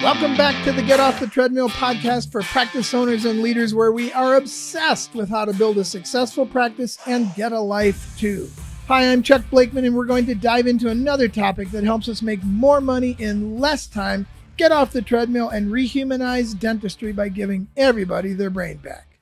Welcome back to the Get Off the Treadmill podcast for practice owners and leaders, where we are obsessed with how to build a successful practice and get a life too. Hi, I'm Chuck Blakeman, and we're going to dive into another topic that helps us make more money in less time, get off the treadmill, and rehumanize dentistry by giving everybody their brain back.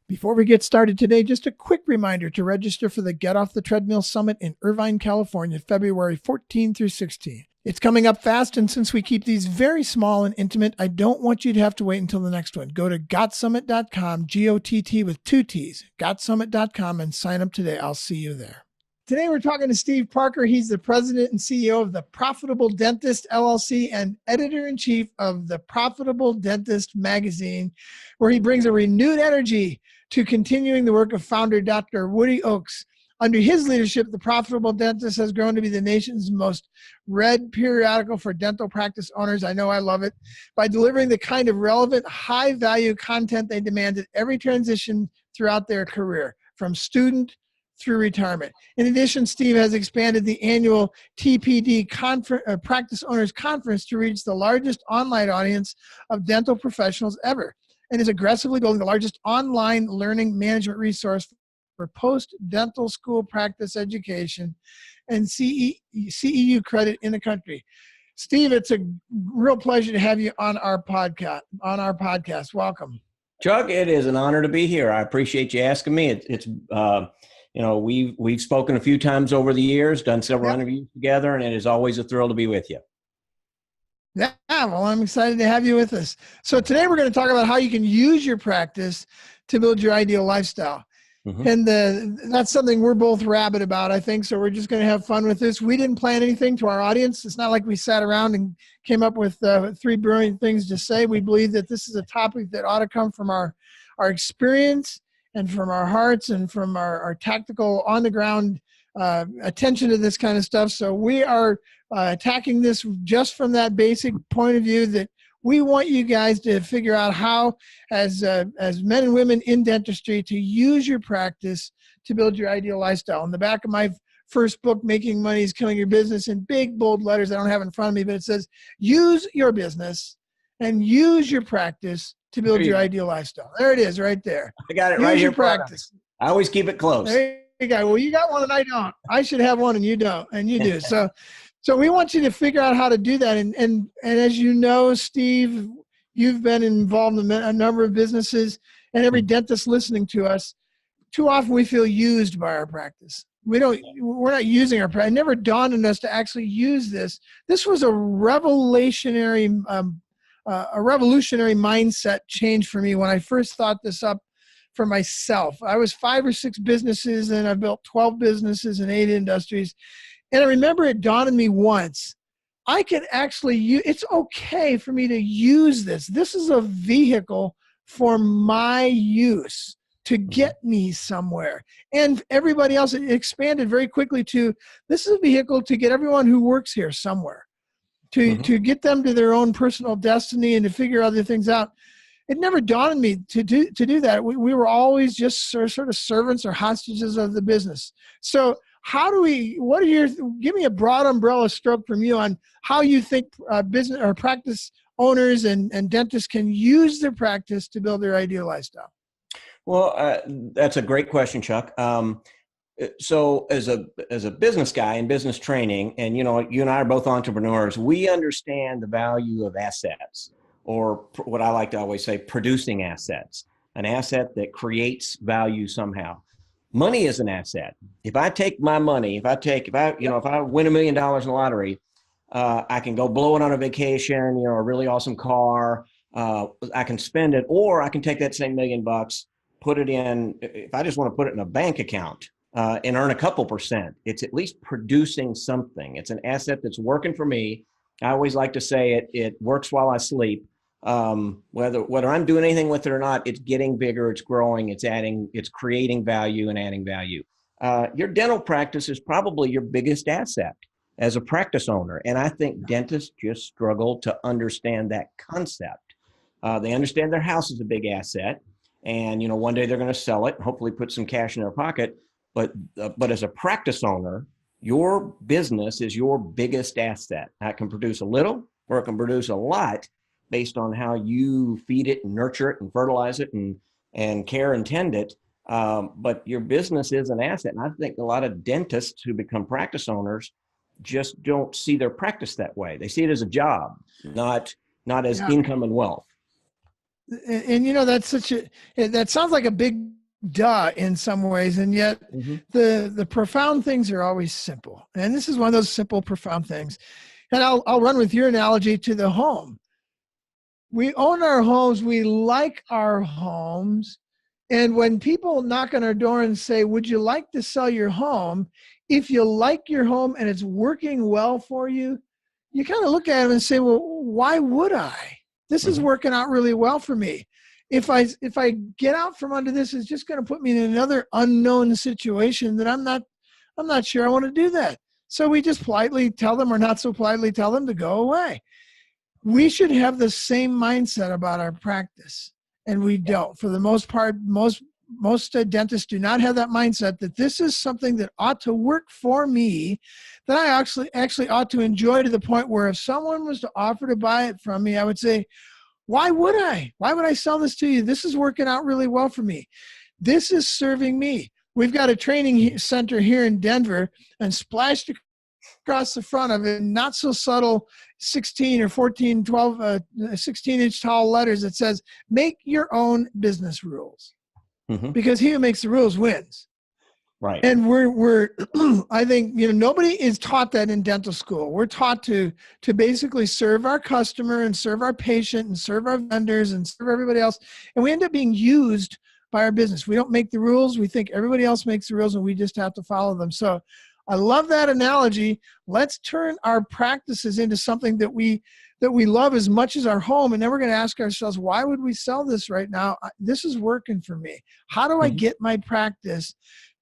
Before we get started today, just a quick reminder to register for the Get Off the Treadmill Summit in Irvine, California, February 14 through 16. It's coming up fast, and since we keep these very small and intimate, I don't want you to have to wait until the next one. Go to gotsummit.com, G-O-T-T with 2 T's, gotsummit.com, and sign up today. I'll see you there. Today, we're talking to Steve Parker. He's the president and CEO of the Profitable Dentist, LLC, and editor-in-chief of the Profitable Dentist magazine, where he brings a renewed energy to continuing the work of founder Dr. Woody Oakes. Under his leadership, the Profitable Dentist has grown to be the nation's most read periodical for dental practice owners. I know I love it. By delivering the kind of relevant, high-value content they demand at every transition throughout their career, from student through retirement. In addition, Steve has expanded the annual TPD Practice Owners Conference to reach the largest online audience of dental professionals ever, and is aggressively building the largest online learning management resource for post-dental school practice education and CEU credit in the country. Steve, it's a real pleasure to have you on our podcast. Welcome. Chuck, it is an honor to be here. I appreciate you asking me. We've spoken a few times over the years, done several interviews together, and it is always a thrill to be with you. Yeah, well, I'm excited to have you with us. So today we're going to talk about how you can use your practice to build your ideal lifestyle. Mm-hmm. And that's something we're both rabid about, I think. So we're just going to have fun with this. We didn't plan anything to our audience. It's not like we sat around and came up with 3 brilliant things to say. We believe that this is a topic that ought to come from our experience and from our hearts and from our tactical on-the-ground attention to this kind of stuff. So we are attacking this just from that basic point of view that we want you guys to figure out how, as men and women in dentistry, to use your practice to build your ideal lifestyle. In the back of my first book, Making Money is Killing Your Business, in big, bold letters I don't have in front of me, but it says, use your business and use your practice to build your ideal lifestyle. There it is right there. I got it right here. Use your practice. I always keep it close. There you go. Well, you got one and I don't. I should have one and you don't, and you do. So we want you to figure out how to do that. And as you know, Steve, you've been involved in a number of businesses, and every dentist listening to us, too often we feel used by our practice. We're not using our practice. It never dawned on us to actually use this. This was a revolutionary mindset change for me when I first thought this up for myself. I was 5 or 6 businesses, and I built 12 businesses in 8 industries. And I remember it dawned on me once, I could actually it's okay for me to use this. This is a vehicle for my use to get me somewhere. And everybody else, it expanded very quickly to, this is a vehicle to get everyone who works here somewhere, to get them to their own personal destiny and to figure other things out. It never dawned on me to do that. We were always just sort of servants or hostages of the business. So give me a broad umbrella stroke from you on how you think business or practice owners and dentists can use their practice to build their ideal lifestyle. Well, that's a great question, Chuck. So as a business guy in business training, and you and I are both entrepreneurs, we understand the value of assets, or what I like to always say, producing assets, an asset that creates value somehow. Money is an asset. If I take my money, if I win $1 million in the lottery, I can go blow it on a vacation, a really awesome car. I can spend it, or I can take that same $1 million, put it in, if I just want to put it in a bank account and earn a couple percent, it's at least producing something. It's an asset that's working for me. I always like to say it works while I sleep. Whether I'm doing anything with it or not, it's getting bigger, it's growing, it's creating value and adding value. Your dental practice is probably your biggest asset as a practice owner. And I think dentists just struggle to understand that concept. They understand their house is a big asset, and one day they're going to sell it, hopefully put some cash in their pocket. But as a practice owner, your business is your biggest asset. It can produce a little or it can produce a lot, based on how you feed it and nurture it and fertilize it and care and tend it. But your business is an asset. And I think a lot of dentists who become practice owners just don't see their practice that way. They see it as a job, not as income and wealth. And that sounds like a big duh in some ways, and yet the profound things are always simple. And this is one of those simple, profound things. And I'll run with your analogy to the home. We own our homes. We like our homes. And when people knock on our door and say, would you like to sell your home? If you like your home and it's working well for you, you kind of look at them and say, well, why would I? This is working out really well for me. If I get out from under this, it's just going to put me in another unknown situation that I'm not sure I want to do that. So we just politely tell them, or not so politely tell them, to go away. We should have the same mindset about our practice, and we don't. For the most part, most dentists do not have that mindset that this is something that ought to work for me, that I actually ought to enjoy, to the point where if someone was to offer to buy it from me, I would say, why would I? Why would I sell this to you? This is working out really well for me. This is serving me. We've got a training center here in Denver, and splashed across the front of it, not so subtle, 16 or 14, 12, 16-inch tall letters that says, make your own business rules. Because he who makes the rules wins. Right. And we're I think, nobody is taught that in dental school. We're taught to basically serve our customer and serve our patient and serve our vendors and serve everybody else. And we end up being used by our business. We don't make the rules. We think everybody else makes the rules and we just have to follow them. So I love that analogy. Let's turn our practices into something that we love as much as our home. And then we're going to ask ourselves, why would we sell this right now? This is working for me. How do I get my practice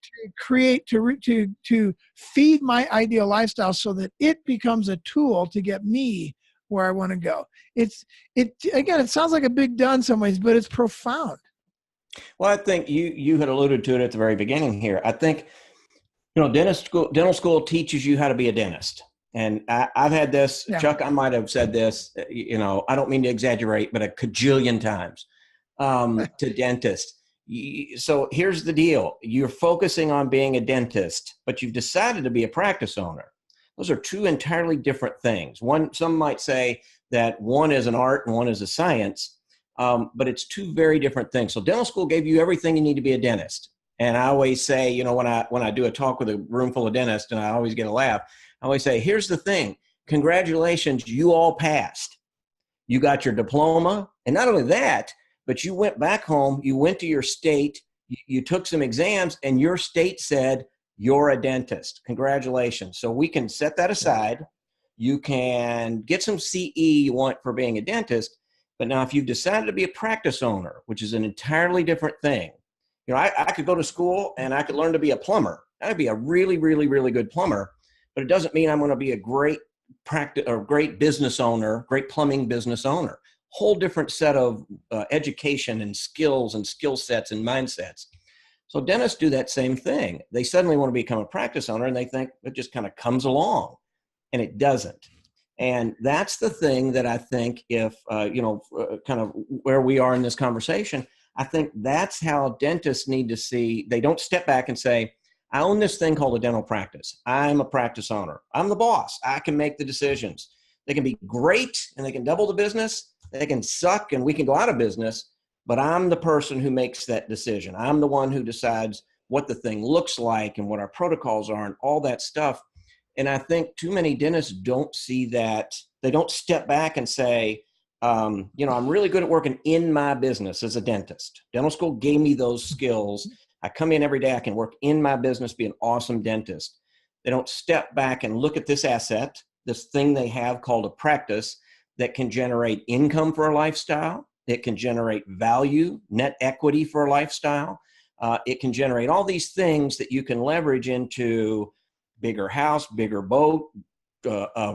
to create, to feed my ideal lifestyle so that it becomes a tool to get me where I want to go? It sounds like a big duh in some ways, but it's profound. Well, I think you had alluded to it at the very beginning here. I think, dental school teaches you how to be a dentist. And I've had this, Chuck, I might have said this, I don't mean to exaggerate, but a cajillion times to dentists. So here's the deal. You're focusing on being a dentist, but you've decided to be a practice owner. Those are two entirely different things. Some might say that one is an art and one is a science, but it's two very different things. So dental school gave you everything you need to be a dentist. And I always say, when I do a talk with a room full of dentists, and I always get a laugh, I always say, here's the thing. Congratulations, you all passed. You got your diploma. And not only that, but you went back home, you went to your state, you took some exams, and your state said, you're a dentist. Congratulations. So we can set that aside. You can get some CE you want for being a dentist. But now if you've decided to be a practice owner, which is an entirely different thing, I could go to school and I could learn to be a plumber. I'd be a really, really, really good plumber. But it doesn't mean I'm going to be a great great business owner, great plumbing business owner. Whole different set of education and skills and skill sets and mindsets. So dentists do that same thing. They suddenly want to become a practice owner and they think it just kind of comes along, and it doesn't. And that's the thing that I think if, kind of where we are in this conversation, I think that's how dentists need to see. They don't step back and say, I own this thing called a dental practice. I'm a practice owner. I'm the boss. I can make the decisions. They can be great and they can double the business. They can suck and we can go out of business, but I'm the person who makes that decision. I'm the one who decides what the thing looks like and what our protocols are and all that stuff. And I think too many dentists don't see that. They don't step back and say, I'm really good at working in my business as a dentist. Dental school gave me those skills. I come in every day, I can work in my business, be an awesome dentist. They don't step back and look at this asset, this thing they have called a practice that can generate income for a lifestyle. It can generate value, net equity for a lifestyle. It can generate all these things that you can leverage into bigger house, bigger boat,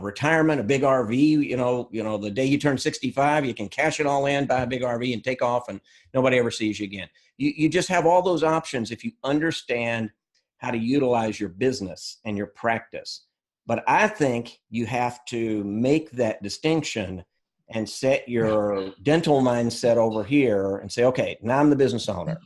retirement, a big RV. The day you turn 65, you can cash it all in, buy a big RV and take off and nobody ever sees you again. You just have all those options if you understand how to utilize your business and your practice. But I think you have to make that distinction and set your dental mindset over here and say, okay, now I'm the business owner.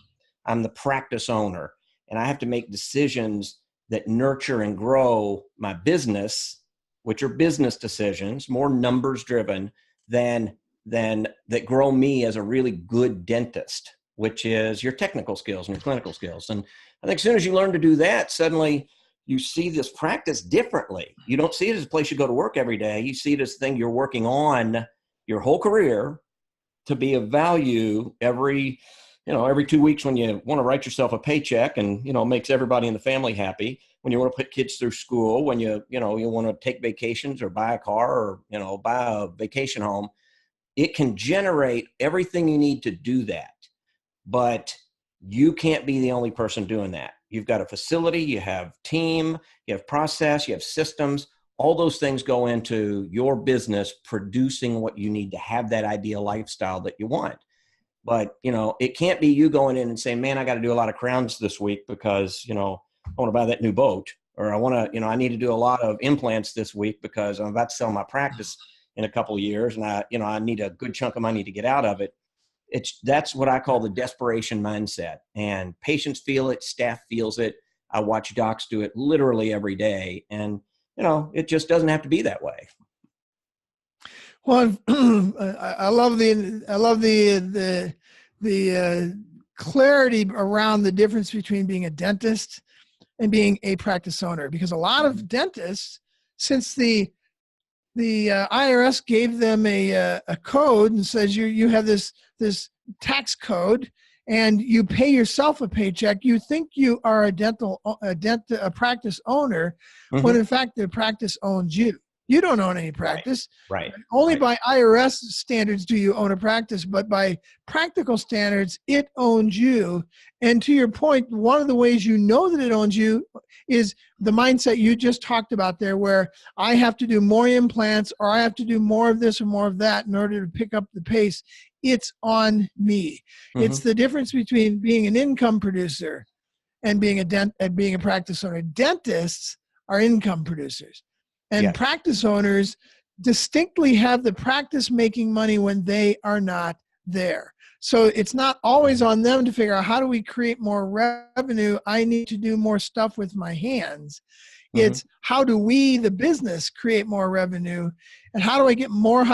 I'm the practice owner, and I have to make decisions that nurture and grow my business, which are business decisions, more numbers driven than that grow me as a really good dentist, which is your technical skills and your clinical skills. And I think as soon as you learn to do that, suddenly you see this practice differently. You don't see it as a place you go to work every day. You see it as a thing you're working on your whole career to be of value every 2 weeks when you want to write yourself a paycheck and, makes everybody in the family happy, when you want to put kids through school, when you want to take vacations or buy a car or, buy a vacation home. It can generate everything you need to do that. But you can't be the only person doing that. You've got a facility, you have team, you have process, you have systems. All those things go into your business producing what you need to have that ideal lifestyle that you want. But, it can't be you going in and saying, man, I got to do a lot of crowns this week because, I want to buy that new boat, or I need to do a lot of implants this week because I'm about to sell my practice in a couple of years. And I need a good chunk of money to get out of it. That's what I call the desperation mindset, and patients feel it. Staff feels it. I watch docs do it literally every day. And, it just doesn't have to be that way. Well, I love the clarity around the difference between being a dentist and being a practice owner, because a lot of dentists, since the IRS gave them a code and says you have this tax code and you pay yourself a paycheck, you think you are a practice owner, when in fact the practice owns you. You don't own any practice. Right. Only by IRS standards do you own a practice, but by practical standards, it owns you. And to your point, one of the ways you know that it owns you is the mindset you just talked about there, where I have to do more implants or I have to do more of this or more of that in order to pick up the pace. It's on me. It's the difference between being an income producer and being a practice owner. Dentists are income producers. And practice owners distinctly have the practice making money when they are not there. So it's not always on them to figure out, how do we create more revenue? I need to do more stuff with my hands. It's how do we, the business, create more revenue? And how do I get more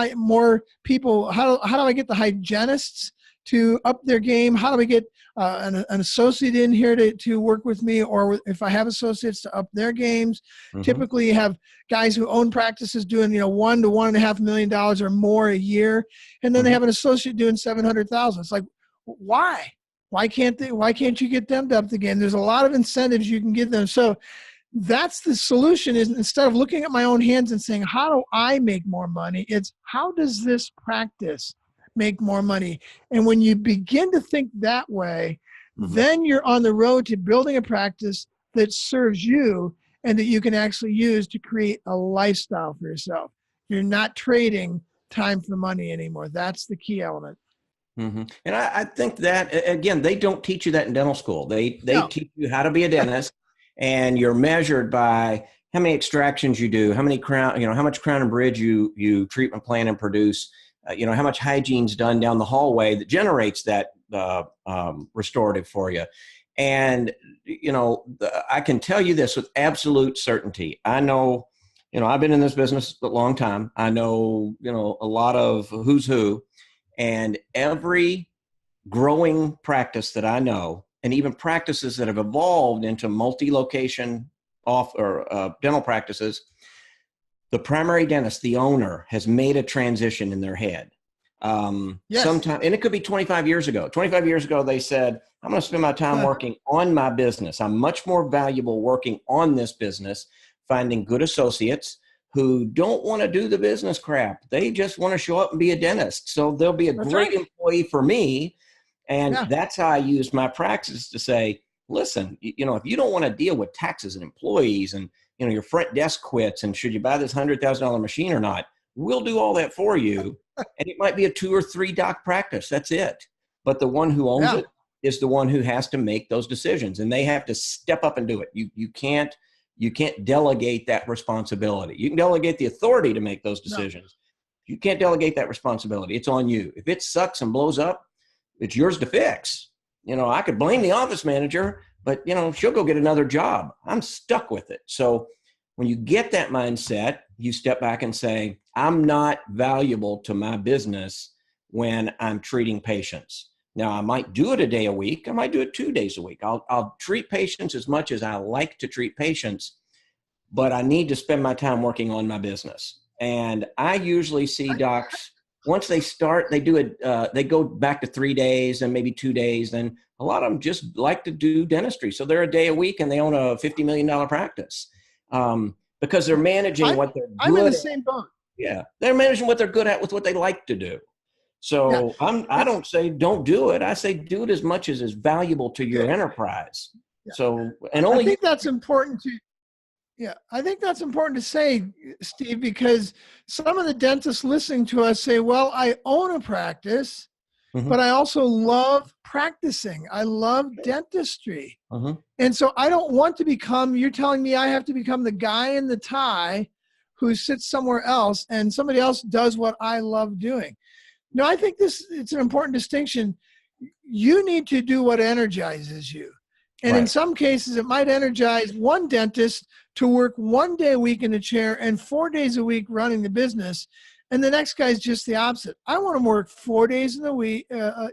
people? How do I get the hygienists to up their game? How do we get an associate in here to work with me? Or if I have associates, to up their games. Typically you have guys who own practices doing, $1 to $1.5 million or more a year. And then they have an associate doing $700,000. It's like, why? Why can't you get them to up the game? There's a lot of incentives you can give them. So that's the solution, is instead of looking at my own hands and saying, how do I make more money? It's, how does this practice make more money? And when you begin to think that way, then you're on the road to building a practice that serves you and that you can actually use to create a lifestyle for yourself. You're not trading time for money anymore. That's the key element. And I think that, again, they don't teach you that in dental school. They teach you how to be a dentist, and you're measured by how many extractions you do, how much crown and bridge you treatment plan and produce, how much hygiene's done down the hallway that generates that restorative for you. And, I can tell you this with absolute certainty. I know, I've been in this business a long time. I know, a lot of who's who, and every growing practice that I know, and even practices that have evolved into multi-location dental practices, the primary dentist, the owner, has made a transition in their head. Sometime, and it could be 25 years ago. 25 years ago, they said, I'm going to spend my time working on my business. I'm much more valuable working on this business, finding good associates who don't want to do the business crap. They just want to show up and be a dentist. So they'll be a great employee for me. And that's how I use my practice to say, listen, if you don't want to deal with taxes and employees and, your front desk quits and should you buy this $100,000 machine or not, we'll do all that for you. And it might be a 2 or 3 doc practice. That's it. But the one who owns it is the one who has to make those decisions, and they have to step up and do it. You can't delegate that responsibility. You can delegate the authority to make those decisions, You can't delegate that responsibility. It's on you. If it sucks and blows up, it's yours to fix. I could blame the office manager, but she'll go get another job. I'm stuck with it. So when you get that mindset, you step back and say, I'm not valuable to my business when I'm treating patients. Now, I might do it a day a week. I might do it 2 days a week. I'll treat patients as much as I like to treat patients, but I need to spend my time working on my business. And I usually see docs, once they start, they do it, they go back to 3 days and maybe 2 days. And a lot of them just like to do dentistry. So they're a day a week and they own a $50 million practice because they're managing what they're good at. I'm in the same boat. Yeah, they're managing what they're good at with what they like to do. So I don't say don't do it. I say do it as much as is valuable to your enterprise. Yeah. So, and only I think that's important to. Yeah, I think that's important to say, Steve, because some of the dentists listening to us say, well, I own a practice, but I also love practicing. I love dentistry. And so I don't want to become, you're telling me I have to become the guy in the tie who sits somewhere else and somebody else does what I love doing. No, I think it's an important distinction. You need to do what energizes you. And in some cases, it might energize one dentist to work 1 day a week in a chair and 4 days a week running the business. And the next guy's just the opposite. I want to work 4 days in the week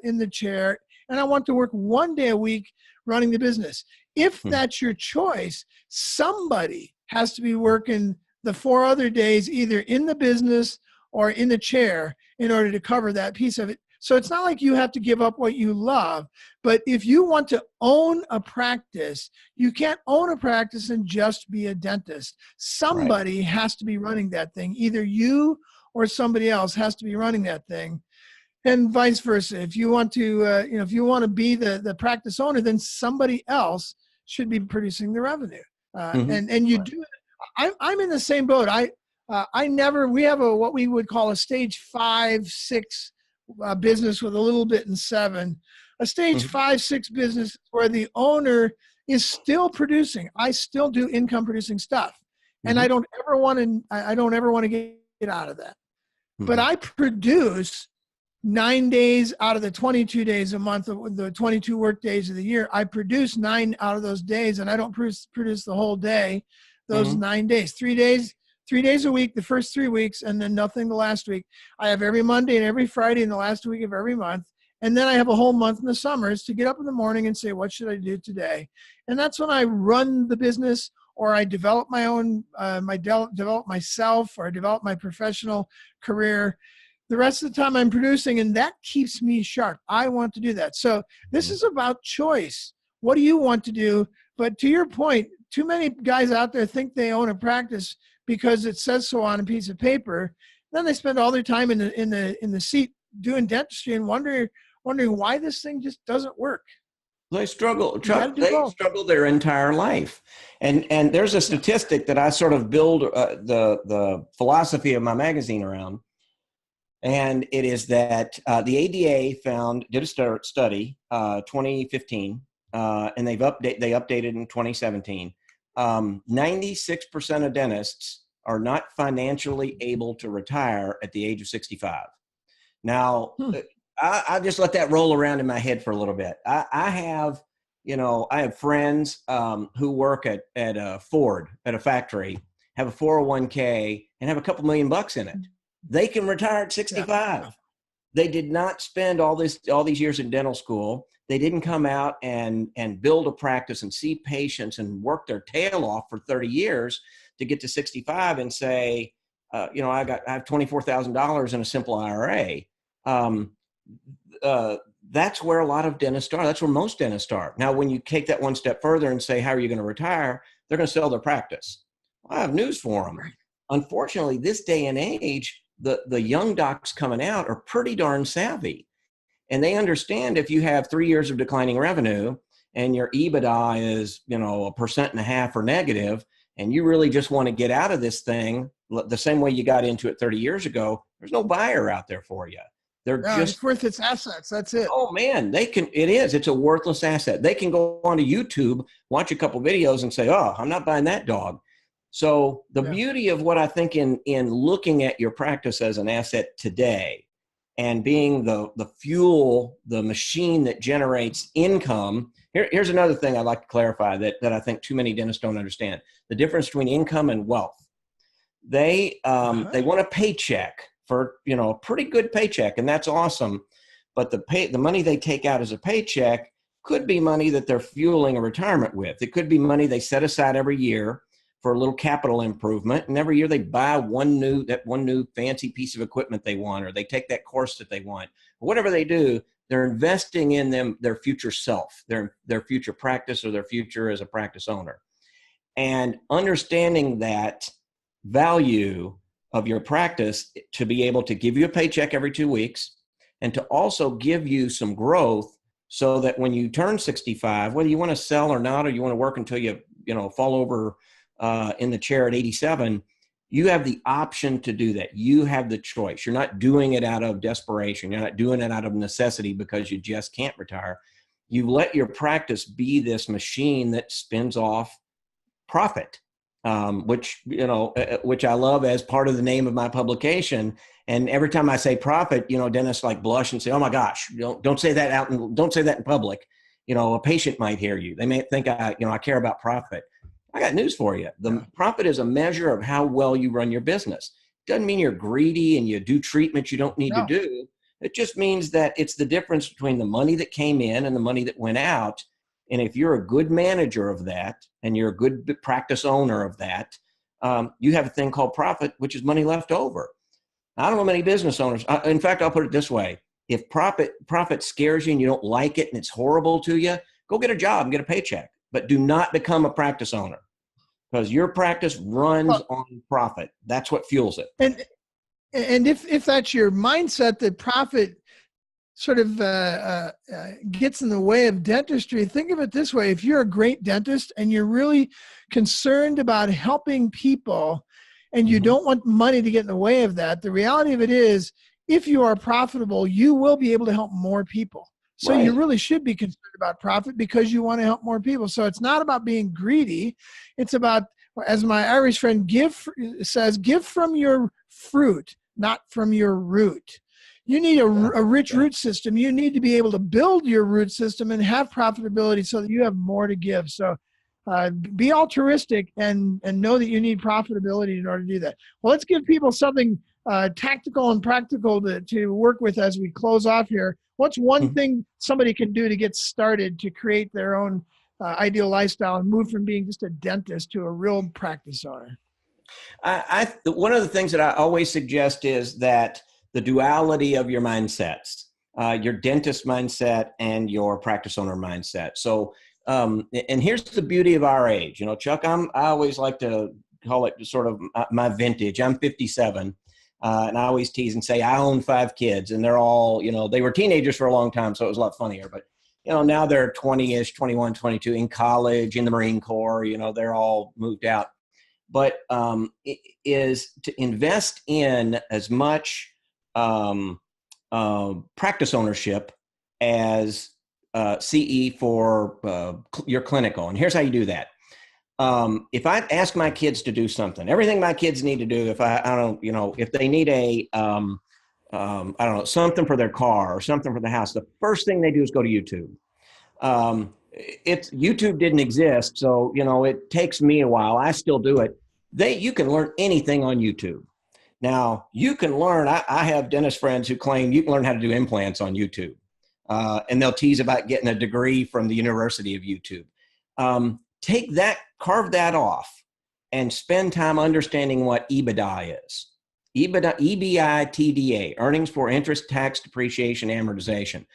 in the chair, and I want to work 1 day a week running the business. If that's your choice, somebody has to be working the 4 other days either in the business or in the chair in order to cover that piece of it. So it's not like you have to give up what you love, but if you want to own a practice, you can't own a practice and just be a dentist. Somebody has to be running that thing. Either you or somebody else has to be running that thing, and vice versa. If you want to, if you want to be the practice owner, then somebody else should be producing the revenue. And you do it. I'm in the same boat. We have what we would call a stage 5, 6 business with a little bit in 7. A stage 5, 6 business where the owner is still producing. I still do income producing stuff, and I don't ever want to get out of that. But I produce 9 days out of the 22 days a month, the 22 work days of the year. I produce 9 out of those days, and I don't produce the whole day. Those 9 days, 3 days. 3 days a week, the first 3 weeks, and then nothing the last week. I have every Monday and every Friday in the last week of every month. And then I have a whole month in the summers to get up in the morning and say, what should I do today? And that's when I run the business, or I develop my own, develop myself, or I develop my professional career. The rest of the time I'm producing, and that keeps me sharp. I want to do that. So this is about choice. What do you want to do? But to your point, too many guys out there think they own a practice because it says so on a piece of paper. Then they spend all their time in the seat doing dentistry and wondering why this thing just doesn't work. They struggle, Chuck. They struggle their entire life. And there's a statistic that I sort of build the philosophy of my magazine around. And it is that the ADA did a study 2015, and they updated in 2017. 96% of dentists are not financially able to retire at the age of 65. Now, I just let that roll around in my head for a little bit. I have friends who work at Ford at a factory, have a 401k, and have a couple $1 million in it. They can retire at 65. Yeah. They did not spend all these years in dental school. They didn't come out and build a practice and see patients and work their tail off for 30 years to get to 65 and say, I have $24,000 in a simple IRA. That's where a lot of dentists are. That's where most dentists are. Now, when you take that one step further and say, how are you going to retire? They're going to sell their practice. Well, I have news for them. Unfortunately, this day and age, the young docs coming out are pretty darn savvy. And they understand if you have 3 years of declining revenue and your EBITDA is, 1.5% or negative, and you really just want to get out of this thing the same way you got into it 30 years ago, there's no buyer out there for you. It's worth its assets. That's it. Oh man, it's a worthless asset. They can go onto YouTube, watch a couple videos and say, oh, I'm not buying that dog. So the Yeah. beauty of what I think in looking at your practice as an asset today and being the fuel, the machine that generates income. Here's another thing I'd like to clarify that I think too many dentists don't understand. The difference between income and wealth. They want a paycheck for, a pretty good paycheck, and that's awesome. But the money they take out as a paycheck could be money that they're fueling a retirement with. It could be money they set aside every year for a little capital improvement, and every year they buy one new fancy piece of equipment they want, or they take that course that they want. Whatever they do, they're investing in their future self, their future practice, or their future as a practice owner. And understanding that value of your practice to be able to give you a paycheck every 2 weeks, and to also give you some growth, so that when you turn 65, whether you want to sell or not, or you want to work until you fall over in the chair at 87, you have the option to do that. You have the choice. You're not doing it out of desperation. You're not doing it out of necessity because you just can't retire. You let your practice be this machine that spins off profit, which I love as part of the name of my publication. And every time I say profit, dentists like blush and say, "Oh my gosh, don't say that out, and don't say that in public. A patient might hear you. They may think I care about profit." I got news for you. The profit is a measure of how well you run your business. Doesn't mean you're greedy and you do treatments you don't need to do. It just means that it's the difference between the money that came in and the money that went out. And if you're a good manager of that, and you're a good practice owner of that, you have a thing called profit, which is money left over. I don't know many business owners. In fact, I'll put it this way. If profit scares you and you don't like it and it's horrible to you, go get a job and get a paycheck. But do not become a practice owner, because your practice runs on profit. That's what fuels it. And if that's your mindset, that profit sort of gets in the way of dentistry, think of it this way. If you're a great dentist and you're really concerned about helping people, and you don't want money to get in the way of that, the reality of it is, if you are profitable, you will be able to help more people. So you really should be concerned about profit, because you want to help more people. So it's not about being greedy. It's about, as my Irish friend says, give from your fruit, not from your root. You need a rich root system. You need to be able to build your root system and have profitability so that you have more to give. So be altruistic and know that you need profitability in order to do that. Well, let's give people something tactical and practical to work with as we close off here. What's one thing somebody can do to get started to create their own ideal lifestyle and move from being just a dentist to a real practice owner? One of the things that I always suggest is that the duality of your mindsets, your dentist mindset and your practice owner mindset. So, and here's the beauty of our age. Chuck, I always like to call it sort of my vintage. I'm 57. And I always tease and say I own 5 kids, and they're all, they were teenagers for a long time, so it was a lot funnier. But, now they're 20-ish, 21, 22, in college, in the Marine Corps, they're all moved out. But it is to invest in as much practice ownership as CE for your clinical. And here's how you do that. If I ask my kids to do something, everything my kids need to do, if they need something for their car or something for the house, the first thing they do is go to YouTube. YouTube didn't exist, so it takes me a while. I still do it. You can learn anything on YouTube. Now you can learn. I have dentist friends who claim you can learn how to do implants on YouTube, and they'll tease about getting a degree from the University of YouTube. Take that, carve that off, and spend time understanding what EBITDA is. EBITDA, earnings for interest, tax, depreciation, amortization.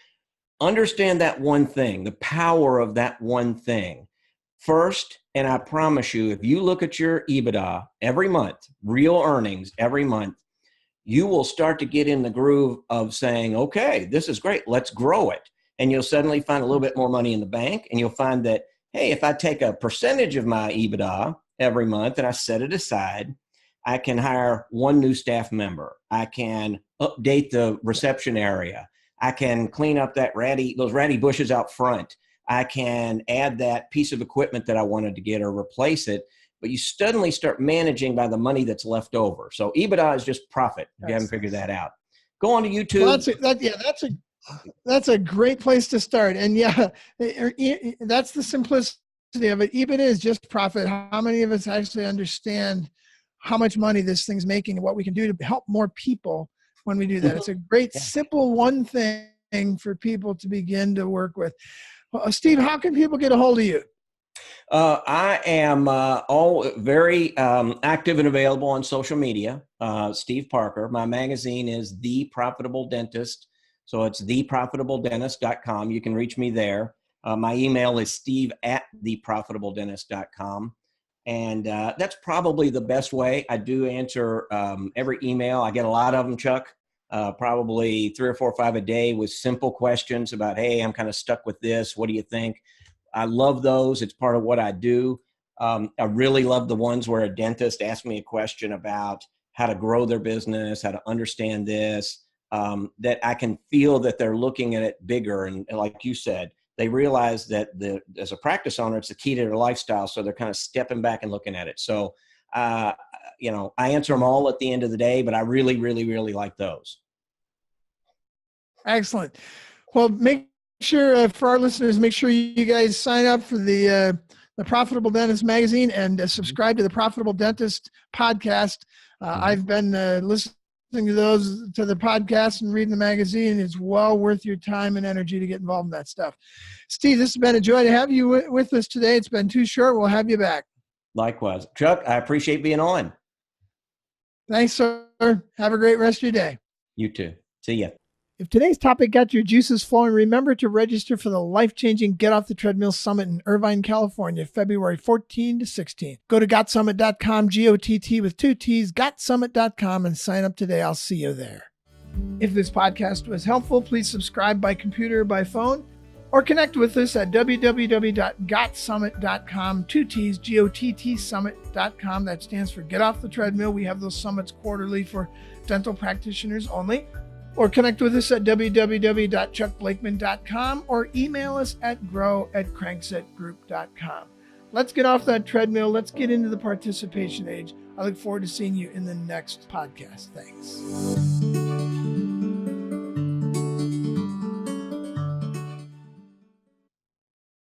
Understand that one thing, the power of that one thing. First, and I promise you, if you look at your EBITDA every month, real earnings every month, you will start to get in the groove of saying, okay, this is great, let's grow it. And you'll suddenly find a little bit more money in the bank, and you'll find that, hey, if I take a percentage of my EBITDA every month and I set it aside, I can hire 1 new staff member. I can update the reception area. I can clean up those ratty bushes out front. I can add that piece of equipment that I wanted to get or replace it. but you suddenly start managing by the money that's left over. So EBITDA is just profit. If you haven't figured that out, go on to YouTube. Well, that's a great place to start. And that's the simplicity of it. EBITDA is just profit. How many of us actually understand how much money this thing's making and what we can do to help more people when we do that? It's a great, simple one thing for people to begin to work with. Well, Steve, how can people get a hold of you? I am very active and available on social media. Steve Parker. My magazine is The Profitable Dentist. So it's theprofitabledentist.com. You can reach me there. My email is steve@theprofitabledentist.com. And that's probably the best way. I do answer every email. I get a lot of them, Chuck, probably 3 or 4 or 5 a day with simple questions about, hey, I'm kind of stuck with this. What do you think? I love those. It's part of what I do. I really love the ones where a dentist asks me a question about how to grow their business, how to understand this, that I can feel that they're looking at it bigger. And like you said, they realize that as a practice owner, it's the key to their lifestyle. So they're kind of stepping back and looking at it. So, I answer them all at the end of the day, but I really, really, really like those. Excellent. Well, make sure for our listeners, make sure you guys sign up for the Profitable Dentist magazine and subscribe to the Profitable Dentist podcast. I've been listening to the podcast and reading the magazine. It's well worth your time and energy to get involved in that stuff. Steve, this has been a joy to have you with us today. It's been too short. We'll have you back. Likewise. Chuck, I appreciate being on. Thanks, sir. Have a great rest of your day. You too. See ya. If today's topic got your juices flowing, remember to register for the life-changing Get Off the Treadmill Summit in Irvine, California, February 14 to 16. Go to GOTSummit.com, GOTT with 2 T's, GOTSummit.com, and sign up today. I'll see you there. If this podcast was helpful, please subscribe by computer or by phone, or connect with us at www.gotsummit.com, 2 T's, GOTT Summit.com. That stands for Get Off the Treadmill. We have those summits quarterly for dental practitioners only. Or connect with us at www.chuckblakeman.com or email us at grow@cranksetgroup.com. Let's get off that treadmill. Let's get into the participation age. I look forward to seeing you in the next podcast. Thanks.